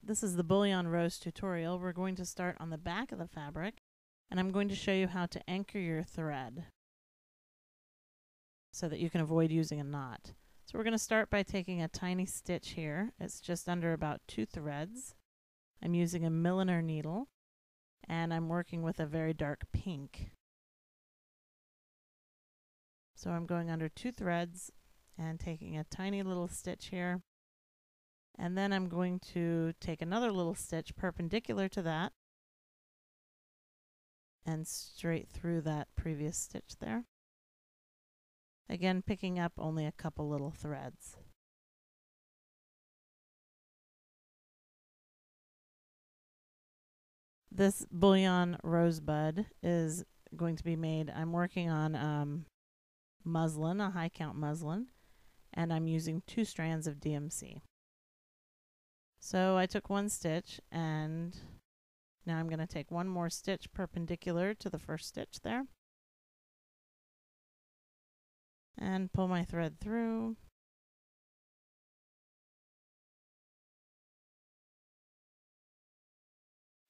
This is the Bullion Rose tutorial. We're going to start on the back of the fabric, and I'm going to show you how to anchor your thread so that you can avoid using a knot. So we're going to start by taking a tiny stitch here. It's just under about 2 threads. I'm using a milliner needle, and I'm working with a very dark pink. So I'm going under 2 threads and taking a tiny little stitch here. And then I'm going to take another little stitch perpendicular to that and straight through that previous stitch there. Again, picking up only a couple little threads. This Bullion rosebud is going to be made, I'm working on muslin, a high count muslin, and I'm using 2 strands of DMC. So I took 1 stitch, and now I'm going to take 1 more stitch perpendicular to the first stitch there and pull my thread through.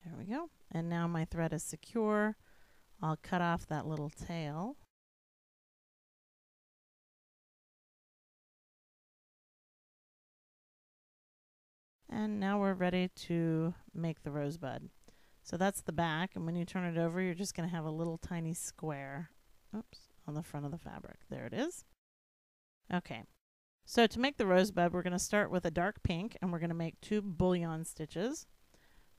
There we go. And now my thread is secure. I'll cut off that little tail. And now we're ready to make the rosebud. So that's the back, and when you turn it over, you're just going to have a little tiny square, on the front of the fabric. There it is. Okay. So to make the rosebud, we're going to start with a dark pink, and we're going to make 2 bullion stitches.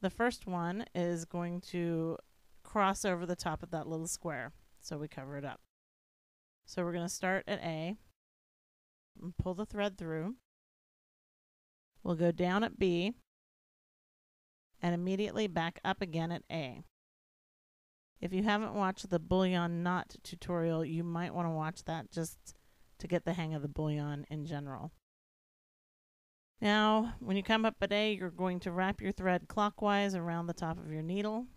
The first one is going to cross over the top of that little square, so we cover it up. So we're going to start at A and pull the thread through. We'll go down at B and immediately back up again at A. If you haven't watched the Bullion knot tutorial, you might want to watch that just to get the hang of the bullion in general. Now, when you come up at A, you're going to wrap your thread clockwise around the top of your needle,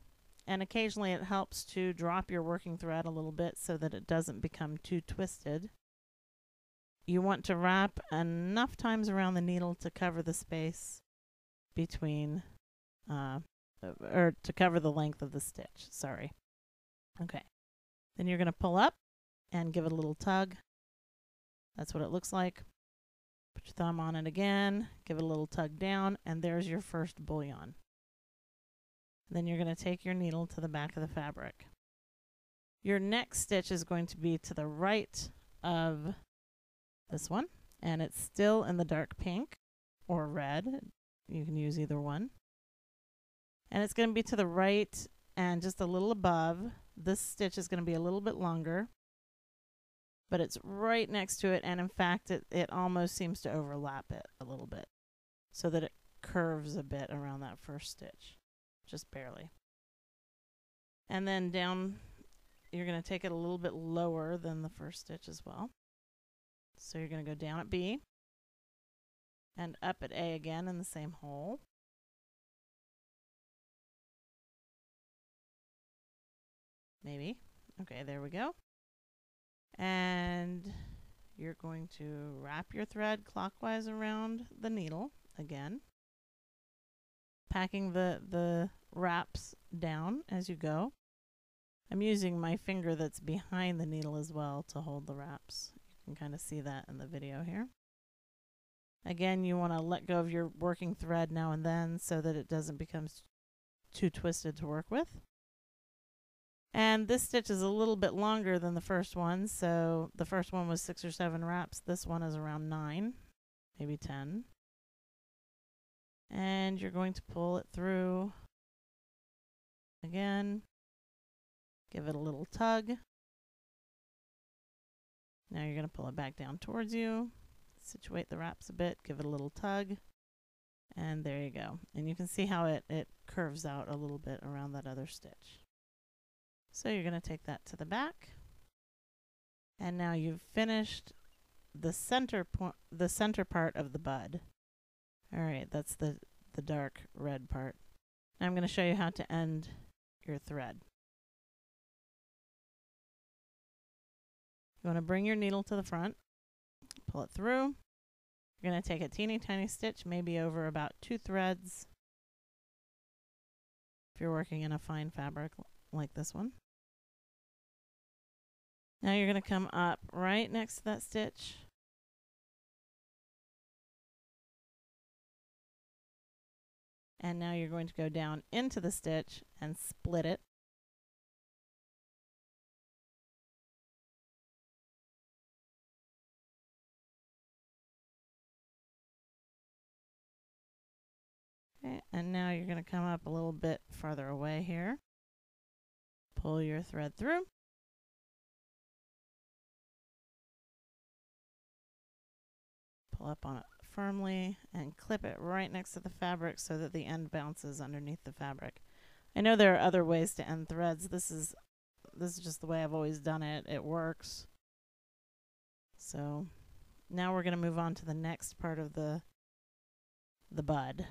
and occasionally it helps to drop your working thread a little bit so that it doesn't become too twisted. You want to wrap enough times around the needle to cover the space between, or to cover the length of the stitch, sorry. Okay. Then you're going to pull up and give it a little tug. That's what it looks like. Put your thumb on it again, give it a little tug down, and there's your first bullion. Then you're going to take your needle to the back of the fabric. Your next stitch is going to be to the right of this one, and it's still in the dark pink or red. You can use either one. And it's going to be to the right and just a little above. This stitch is going to be a little bit longer, but it's right next to it, and in fact it almost seems to overlap it a little bit so that it curves a bit around that first stitch, just barely. And then down, you're going to take it a little bit lower than the first stitch as well. So you're going to go down at B and up at A again in the same hole. Maybe. Okay, there we go. And you're going to wrap your thread clockwise around the needle again, packing the wraps down as you go. I'm using my finger that's behind the needle as well to hold the wraps. You can kind of see that in the video here. Again, you want to let go of your working thread now and then so that it doesn't become too twisted to work with. And this stitch is a little bit longer than the first one, so the first one was 6 or 7 wraps. This one is around 9, maybe 10. And you're going to pull it through again. Give it a little tug. Now you're going to pull it back down towards you. Situate the wraps a bit, give it a little tug, and there you go. And you can see how it curves out a little bit around that other stitch. So you're going to take that to the back, and now you've finished the center part of the bud. All right, that's the dark red part. Now I'm going to show you how to end your thread. You want to bring your needle to the front, pull it through. You're going to take a teeny tiny stitch, maybe over about 2 threads, if you're working in a fine fabric like this one. Now you're going to come up right next to that stitch. And now you're going to go down into the stitch and split it. Okay, and now you're going to come up a little bit farther away here. Pull your thread through. Pull up on it firmly and clip it right next to the fabric so that the end bounces underneath the fabric. I know there are other ways to end threads. This is just the way I've always done it. It works. So now we're going to move on to the next part of the bud.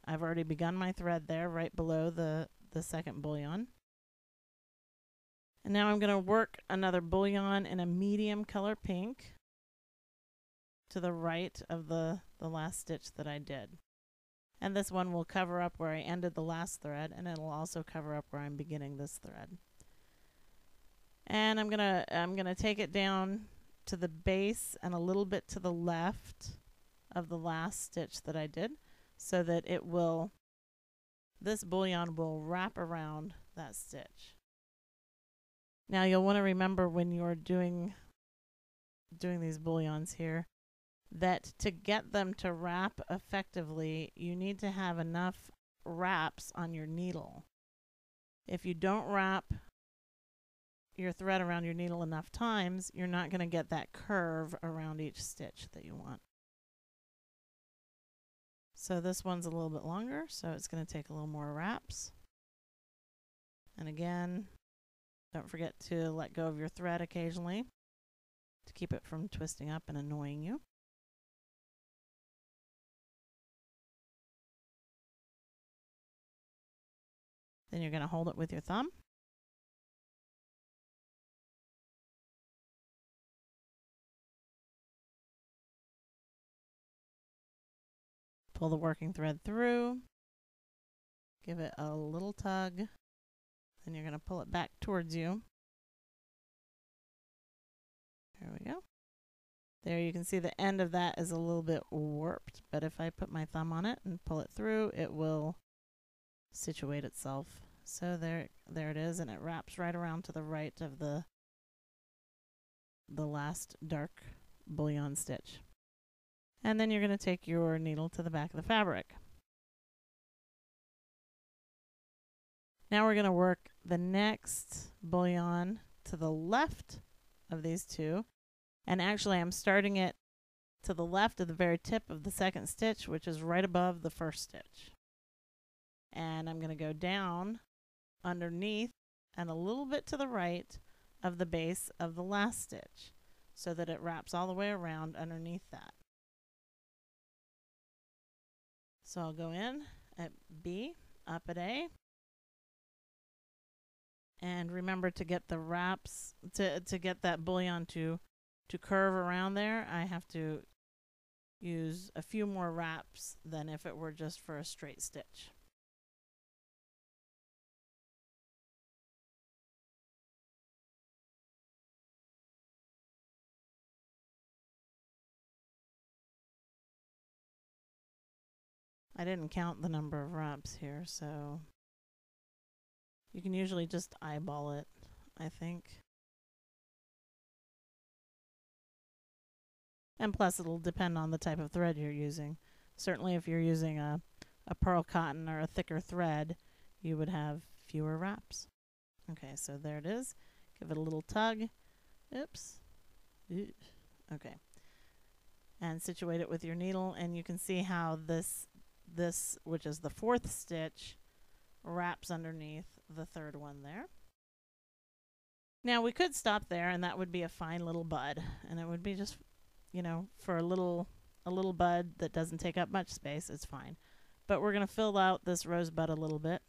I've already begun my thread there right below the second bullion. And now I'm going to work another bullion in a medium color pink to the right of the last stitch that I did. And this one will cover up where I ended the last thread, and it'll also cover up where I'm beginning this thread. And I'm gonna take it down to the base and a little bit to the left of the last stitch that I did, so that this bullion will wrap around that stitch. Now you'll want to remember when you're doing these bullions here that to get them to wrap effectively, you need to have enough wraps on your needle. If you don't wrap your thread around your needle enough times, you're not going to get that curve around each stitch that you want. So this one's a little bit longer, so it's going to take a little more wraps. And again, don't forget to let go of your thread occasionally to keep it from twisting up and annoying you. Then you're going to hold it with your thumb. Pull the working thread through. Give it a little tug. Then you're going to pull it back towards you. There we go. There you can see the end of that is a little bit warped, but if I put my thumb on it and pull it through, it will situate itself. So there it is, and it wraps right around to the right of the last dark bullion stitch. And then you're going to take your needle to the back of the fabric. Now we're going to work the next bullion to the left of these two. And actually I'm starting it to the left of the very tip of the second stitch, which is right above the first stitch. And I'm going to go down underneath and a little bit to the right of the base of the last stitch so that it wraps all the way around underneath that. So I'll go in at B, up at A. And remember to get the wraps, to get that bullion to curve around there, I have to use a few more wraps than if it were just for a straight stitch. I didn't count the number of wraps here, so you can usually just eyeball it, I think. And plus it'll depend on the type of thread you're using. Certainly if you're using a pearl cotton or a thicker thread, you would have fewer wraps. Okay, so there it is. Give it a little tug. Oops. Okay. And situate it with your needle, and you can see how this, which is the fourth stitch, wraps underneath the third one there. Now we could stop there and that would be a fine little bud, and it would be just, you know, for a little bud that doesn't take up much space, it's fine. But we're going to fill out this rosebud a little bit,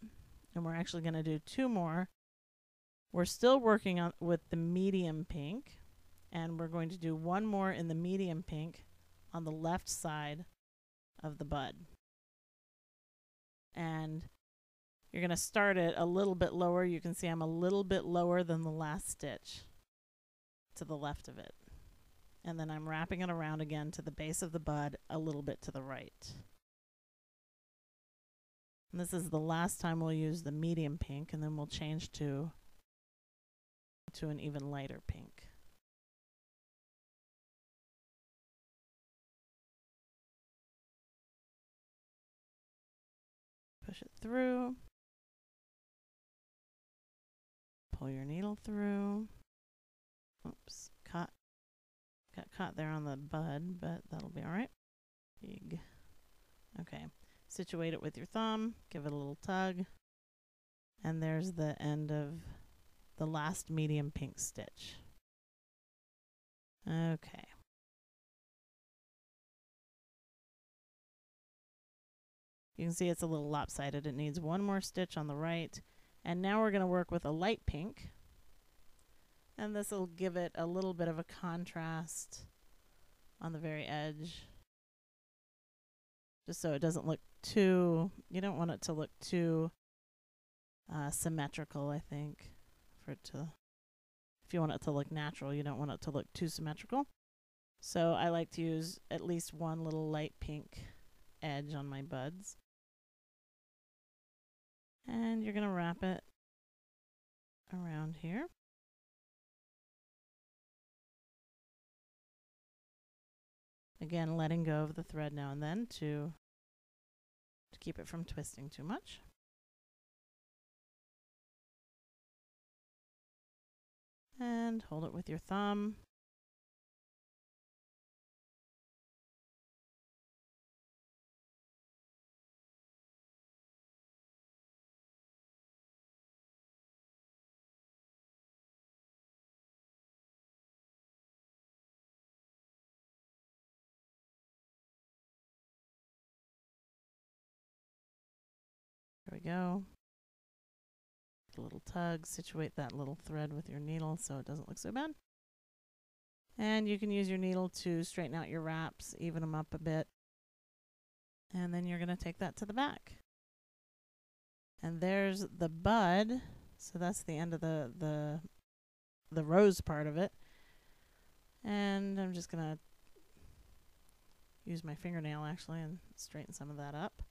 and we're actually going to do two more. We're still working on with the medium pink, and we're going to do one more in the medium pink on the left side of the bud. And You're going to start it a little bit lower. You can see I'm a little bit lower than the last stitch to the left of it. And then I'm wrapping it around again to the base of the bud a little bit to the right. And this is the last time we'll use the medium pink, and then we'll change to an even lighter pink. Push it through. Pull your needle through. Oops, got caught there on the bud, but that'll be all right. Big. Okay, situate it with your thumb, give it a little tug, and there's the end of the last medium pink stitch. Okay. You can see it's a little lopsided. It needs one more stitch on the right. And now we're going to work with a light pink. And this will give it a little bit of a contrast on the very edge. Just so it doesn't look too, you don't want it to look too symmetrical, I think. For it to, if you want it to look natural, you don't want it to look too symmetrical. So I like to use at least one little light pink edge on my buds. And you're going to wrap it around here. Again, letting go of the thread now and then to keep it from twisting too much. And hold it with your thumb. There we go. A little tug, situate that little thread with your needle so it doesn't look so bad. And you can use your needle to straighten out your wraps, even them up a bit. And then you're going to take that to the back. And there's the bud. So that's the end of the rose part of it. And I'm just going to use my fingernail actually and straighten some of that up.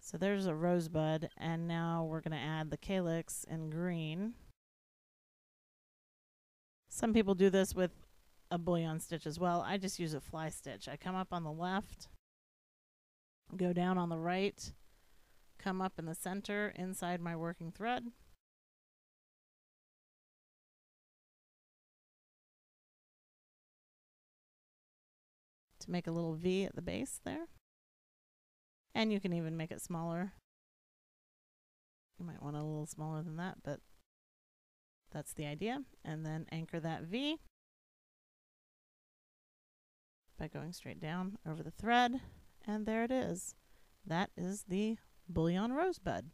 So there's a rosebud, and now we're going to add the calyx in green. Some people do this with a bullion stitch as well. I just use a fly stitch. I come up on the left, go down on the right, come up in the center inside my working thread. To make a little V at the base there. And you can even make it smaller. You might want it a little smaller than that, but that's the idea. And then anchor that V by going straight down over the thread. And there it is. That is the bullion rosebud.